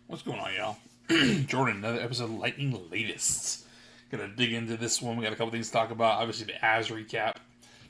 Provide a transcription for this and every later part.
What's going on, y'all? Jordan, another episode of Lightning Latest. Gonna dig into this one. We got a couple things to talk about. Obviously, the Avs recap.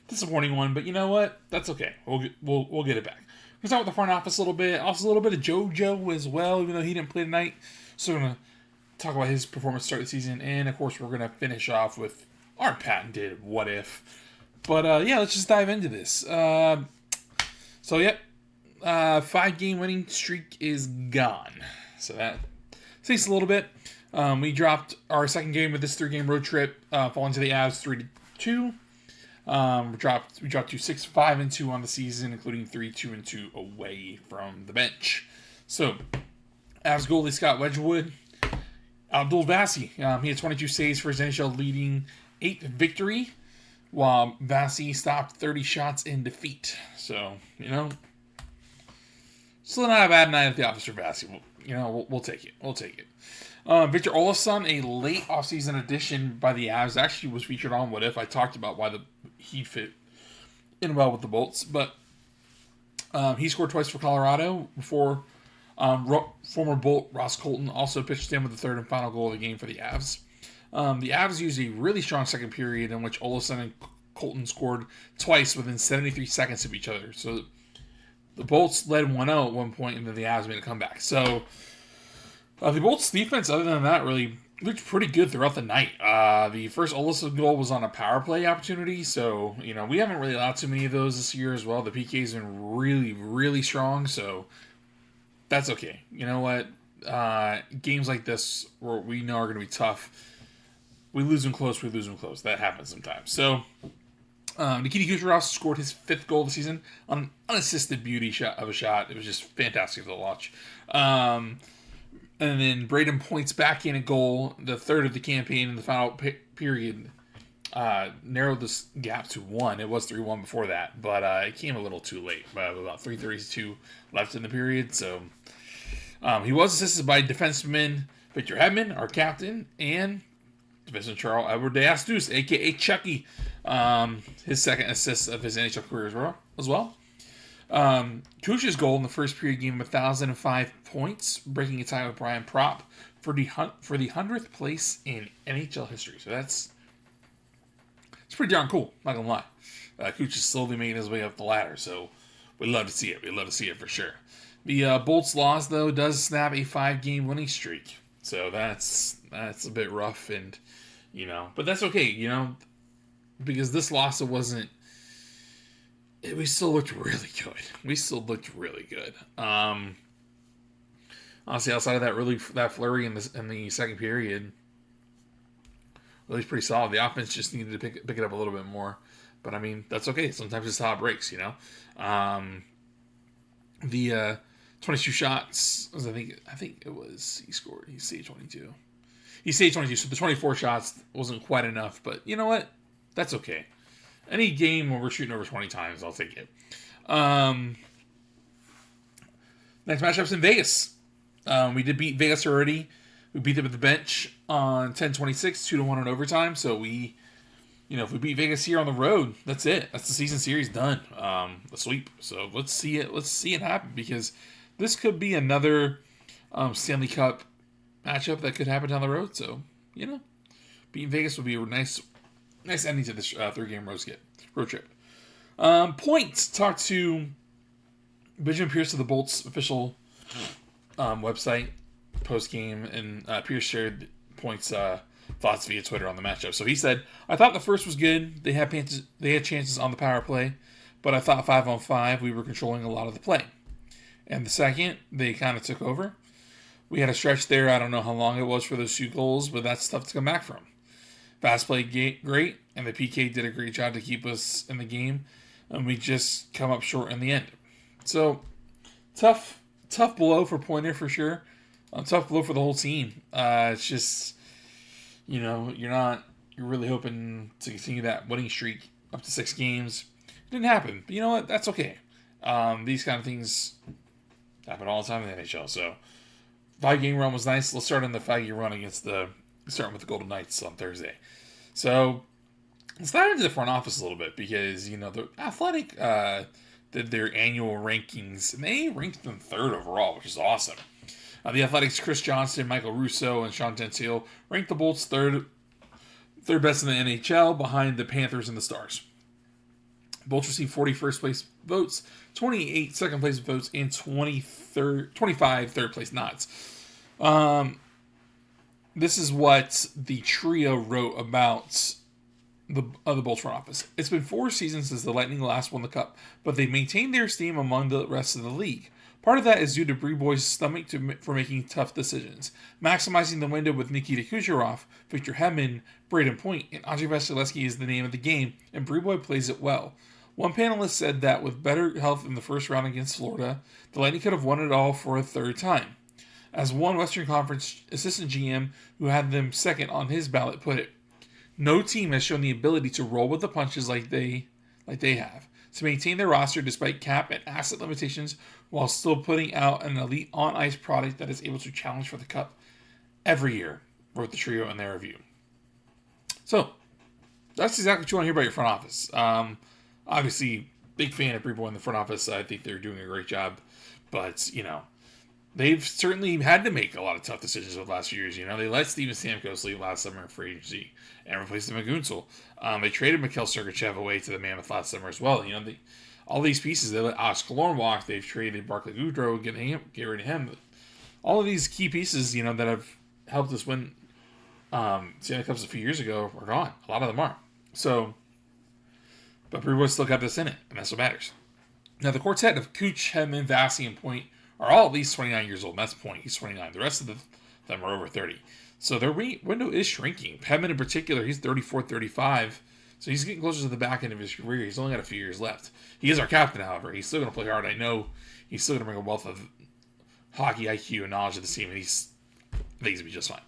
Disappointing one, but you know what? That's okay. We'll get it back. We're gonna start with the front office a little bit. Also, a little bit of JoJo as well, even though he didn't play tonight. So we're gonna talk about his performance to start the season, and of course, we're gonna finish off with our patented what if. But yeah, let's just dive into this. So yep, 5-game winning streak is gone. So that stinks a little bit. We dropped our second game of this 3-game road trip, falling to the Avs 3-2. We dropped to 6-5-2 on the season, including 3-2-2 away from the bench. So, Avs goalie Scott Wedgwood outdueled Vasi. He had 22 saves for his NHL leading 8th victory, while Vasi stopped 30 shots in defeat. So, still not a bad night at the office for Vasi. We'll take it. Victor Olofsson, a late offseason addition by the Avs, actually was featured on What If. I talked about why he fit in well with the Bolts, but he scored twice for Colorado before former Bolt Ross Colton also pitched in with the third and final goal of the game for the Avs. The Avs used a really strong second period in which Olofsson and Colton scored twice within 73 seconds of each other. So the Bolts led 1-0 at one point, and then the Avs made a comeback. So the Bolts' defense, other than that, really looked pretty good throughout the night. The first Olofsson goal was on a power play opportunity, so we haven't really allowed too many of those this year as well. The PK's been really, really strong, so that's okay. You know what? Games like this, where we know are going to be tough, we lose them close. That happens sometimes. So Nikita Kucherov scored his 5th goal of the season on an unassisted beauty shot of a shot. It was just fantastic to watch. And then Braden points back in a goal, the third of the campaign in the final period, narrowed this gap to 1. It was 3-1 before that, but it came a little too late. About 3:32 left in the period. So he was assisted by defenseman Victor Hedman, our captain, and defenseman Charles Edward DeAstus, a.k.a. Chucky. His second assist of his NHL career as well. Kuch's goal in the first period gave him 1,005 points, breaking a tie with Brian Propp for the 100th place in NHL history. So it's pretty darn cool, not gonna lie. Kuch is slowly making his way up the ladder, so we'd love to see it. We'd love to see it for sure. The Bolts loss, though, does snap a 5-game winning streak. So that's a bit rough, and but that's okay, because this loss, it wasn't. We still looked really good. Honestly, outside of that flurry in the second period, really pretty solid. The offense just needed to pick it up a little bit more, but I mean that's okay. Sometimes it's how it breaks, The 22 shots, I think it was he scored. He saved 22. He saved 22, so the 24 shots wasn't quite enough. But you know what? That's okay. Any game where we're shooting over 20 times, I'll take it. Next matchup's in Vegas. We did beat Vegas already. We beat them at the bench on 10-26, 2-1 in overtime. So if we beat Vegas here on the road, that's it. That's the season series done. A sweep. So let's see it happen, because this could be another Stanley Cup matchup that could happen down the road. So beating Vegas would be a nice ending to this 3-game road trip. Points. Talked to Benjamin Pierce of the Bolts official website post-game, and Pierce shared Points' thoughts via Twitter on the matchup. So he said, "I thought the first was good. They had chances on the power play, but I thought 5-on-5 we were controlling a lot of the play. And the second, they kind of took over. We had a stretch there. I don't know how long it was for those 2 goals, but that's tough to come back from. Fast played great, and the PK did a great job to keep us in the game, and we just come up short in the end." So, tough blow for Pointer for sure. Tough blow for the whole team. It's just, you're really hoping to continue that winning streak up to 6 games. It didn't happen, but you know what? That's okay. These kind of things happen all the time in the NHL. So, 5-game run was nice. Let's start on the 5-game run starting with the Golden Knights on Thursday. So, let's dive into the front office a little bit, because, the Athletic did their annual rankings, and they ranked them 3rd overall, which is awesome. The Athletics' Chris Johnston, Michael Russo, and Sean Gentile ranked the Bolts third best in the NHL, behind the Panthers and the Stars. Bolts received 40 first place votes, 28 second place votes, and 25 third place nods. This is what the trio wrote about the Bolts front office. It's been 4 seasons since the Lightning last won the Cup, but they've maintained their esteem among the rest of the league. Part of that is due to Breboy's stomach for making tough decisions, maximizing the window with Nikita Kucherov, Victor Hedman, Braden Point, and Andrei Vasilevsky is the name of the game, and Breboy plays it well. One panelist said that with better health in the first round against Florida, the Lightning could have won it all for a third time. As one Western Conference assistant GM who had them second on his ballot put it, no team has shown the ability to roll with the punches like they have, to maintain their roster despite cap and asset limitations while still putting out an elite on-ice product that is able to challenge for the Cup every year, wrote the trio in their review. So, that's exactly what you want to hear about your front office. Obviously, big fan of Breboy in the front office. I think they're doing a great job. But, they've certainly had to make a lot of tough decisions over the last few years. They let Steven Stamkos leave last summer in free agency and replaced him with Gunsel. They traded Mikhail Sergachev away to the Mammoth last summer as well. All these pieces, they let Alex Killorn walk. They've traded Barclay Goodrow, get rid of him. All of these key pieces, that have helped us win Stanley Cups a few years ago are gone. A lot of them are. So, but Brewers still got this in it, and that's what matters. Now, the quartet of Cooch, Hedman, Vasi, and Point are all at least 29 years old. And that's Point. He's 29. The rest of them are over 30. So their window is shrinking. Hedman in particular, he's 34, 35. So he's getting closer to the back end of his career. He's only got a few years left. He is our captain, however. He's still going to play hard. I know he's still going to bring a wealth of hockey IQ and knowledge to the team, and I think he's going to be just fine.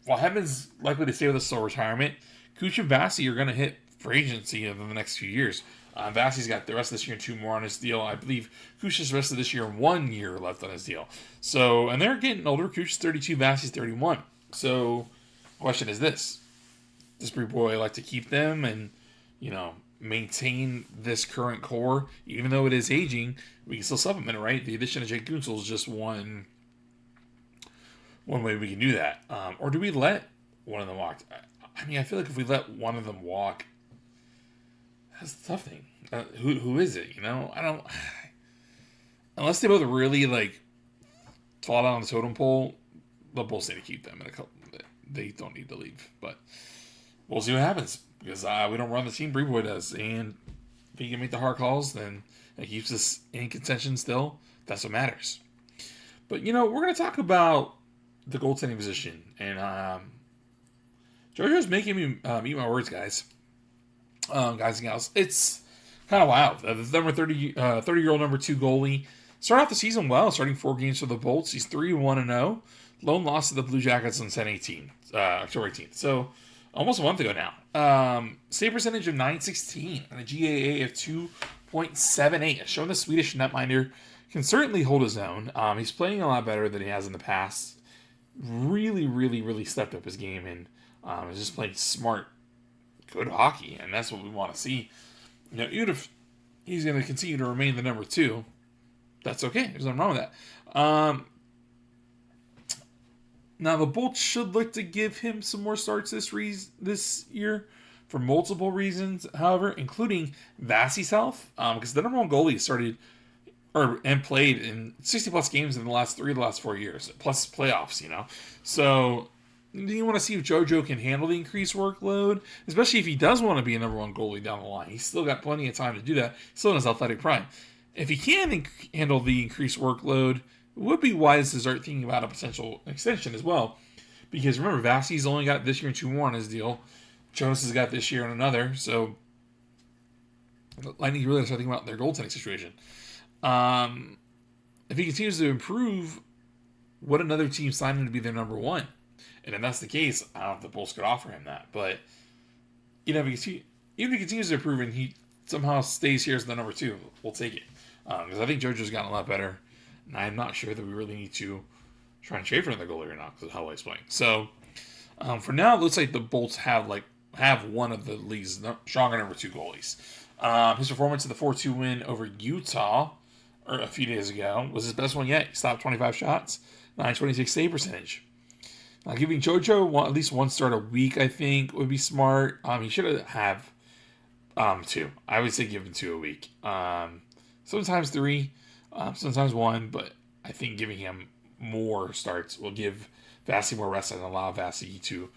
While Hedman's likely to stay with us till retirement, Cooch and Vasi are going to hit free agency in the next few years. Vasi's got the rest of this year and 2 more on his deal. I believe Cooch has the rest of this year and 1 year left on his deal. So, and they're getting older. Cooch is 32, Vasi's 31. So, the question is this. Does Breboy like to keep them and, maintain this current core? Even though it is aging, we can still supplement it, right? The addition of Jake Gunsel is just one way we can do that. Or do we let one of them walk? I feel like if we let one of them walk, that's the tough thing. Who is it? I don't. Unless they both really fall down on the totem pole, they'll both need to keep them. They don't need to leave. But we'll see what happens because we don't run the team. Breboy does, and if he can make the hard calls, then it keeps us in contention. Still, that's what matters. But we're going to talk about the goaltending position, and JoJo's making me eat my words, guys. Guys and gals, it's kind of wild. The number 30-year-old number 2 goalie started off the season well, starting 4 games for the Bolts. He's 3-1-0. Lone loss to the Blue Jackets on October 18th. So almost a month ago now. Save percentage of .916 and a GAA of 2.78. Showing the Swedish netminder can certainly hold his own. He's playing a lot better than he has in the past. Really, really, really stepped up his game and is just playing smart, good hockey, and that's what we want to see. Even if he's going to continue to remain the number 2, that's okay. There's nothing wrong with that. Now, the Bolts should look to give him some more starts this year for multiple reasons, however, including Vasi's health, because the number 1 goalie started and played in 60-plus games in the last 3 of the last 4 years, plus playoffs, So you want to see if JoJo can handle the increased workload, especially if he does want to be a number 1 goalie down the line. He's still got plenty of time to do that. He's still in his athletic prime. If he can handle the increased workload, it would be wise to start thinking about a potential extension as well. Because remember, Vasi's only got this year and 2 more on his deal. Jonas has got this year and another. So Lightning really has to start thinking about their goaltending situation. If he continues to improve, would another team sign him to be their number 1? And if that's the case, I don't know if the Bulls could offer him that. But, even if he continues to improve and he somehow stays here as the number 2, we'll take it. Because I think JoJo's gotten a lot better. And I'm not sure that we really need to try and trade for another goalie or not because of how he's playing. So, for now, it looks like the Bolts have one of the league's stronger number 2 goalies. His performance in the 4-2 win over Utah or a few days ago was his best one yet. He stopped 25 shots, 926 save percentage. Giving JoJo at least one start a week, I think, would be smart. He should have 2. I would say give him 2 a week. Sometimes 3, sometimes 1, but I think giving him more starts will give Vasi more rest and allow Vasi to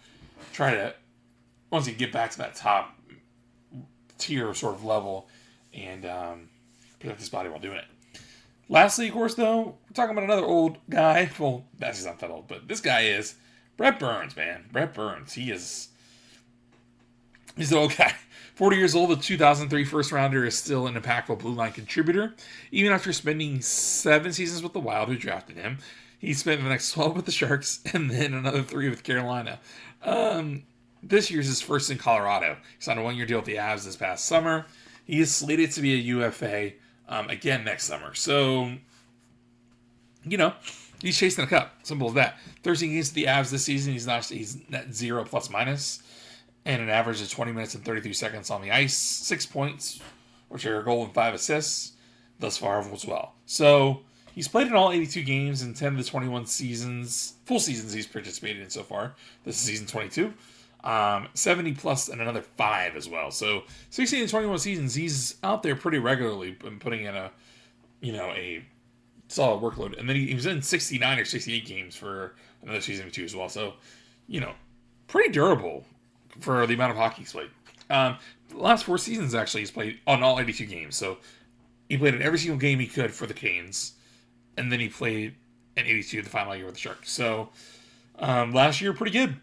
try to, once he get back to that top tier sort of level, and protect his body while doing it. Lastly, of course, though, we're talking about another old guy. Well, Vasi's not that old, but this guy is Brett Burns, man. Brett Burns. He's an old guy. 40 years old, the 2003 first rounder, is still an impactful blue line contributor. Even after spending 7 seasons with the Wild, who drafted him, he spent the next 12 with the Sharks and then another 3 with Carolina. This year's his first in Colorado. He signed a 1-year deal with the Avs this past summer. He is slated to be a UFA again next summer. So, he's chasing a cup. Simple as that. 13 games to the Avs this season. He's net 0 plus minus. And an average of 20 minutes and 33 seconds on the ice. 6 points, which are a goal and 5 assists thus far as well. So, he's played in all 82 games in 10 of the 21 full seasons he's participated in so far. This is season 22. 70 plus and another 5 as well. So 16 and 21 seasons, he's out there pretty regularly and putting in a solid workload. And then he was in 69 or 68 games for another season or 2 as well. So, pretty durable for the amount of hockey he's played. The last 4 seasons, actually, he's played on all 82 games. So he played in every single game he could for the Canes. And then he played in 82 the final year with the Sharks. So last year, pretty good.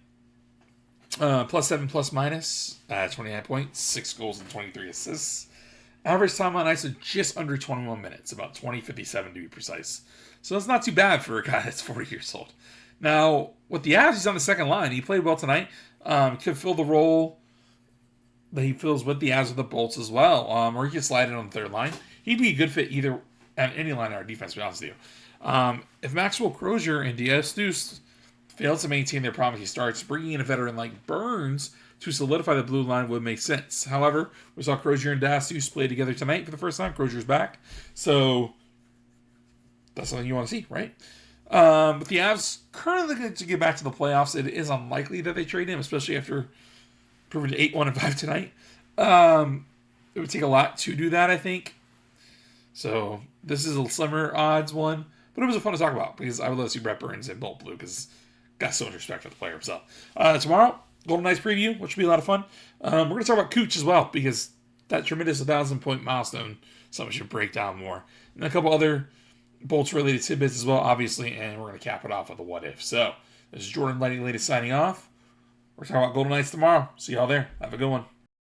+7 plus minus, 29 points, 6 goals and 23 assists. Average time on ice of just under 21 minutes, about 20:57 to be precise. So that's not too bad for a guy that's 40 years old. Now, with the Avs, he's on the second line. He played well tonight. Could fill the role that he fills with the Avs with the Bolts as well. Or he could slide in on the third line. He'd be a good fit either at any line in our defense, to be honest with you. If Maxwell Crozier and Diaz-Stüss failed to maintain their promise he starts, bringing in a veteran like Burns to solidify the blue line would make sense. However, we saw Crozier and Diaz-Stüss play together tonight for the first time. Crozier's back. So that's something you want to see, right? But the Avs currently looking to get back to the playoffs. It is unlikely that they trade him, especially after proving 8-1-5 tonight. It would take a lot to do that, I think. So this is a slimmer odds one, but it was fun to talk about because I would love to see Brett Burns in bolt blue because got so much respect for the player himself. Tomorrow, Golden Knights preview, which will be a lot of fun. We're going to talk about Cooch as well because that tremendous 1,000-point milestone, something should break down more. And a couple other Bolts-related tidbits as well, obviously, and we're going to cap it off with a what-if. So, this is Jordan Llanes signing off. We're talking about Golden Knights tomorrow. See y'all there. Have a good one.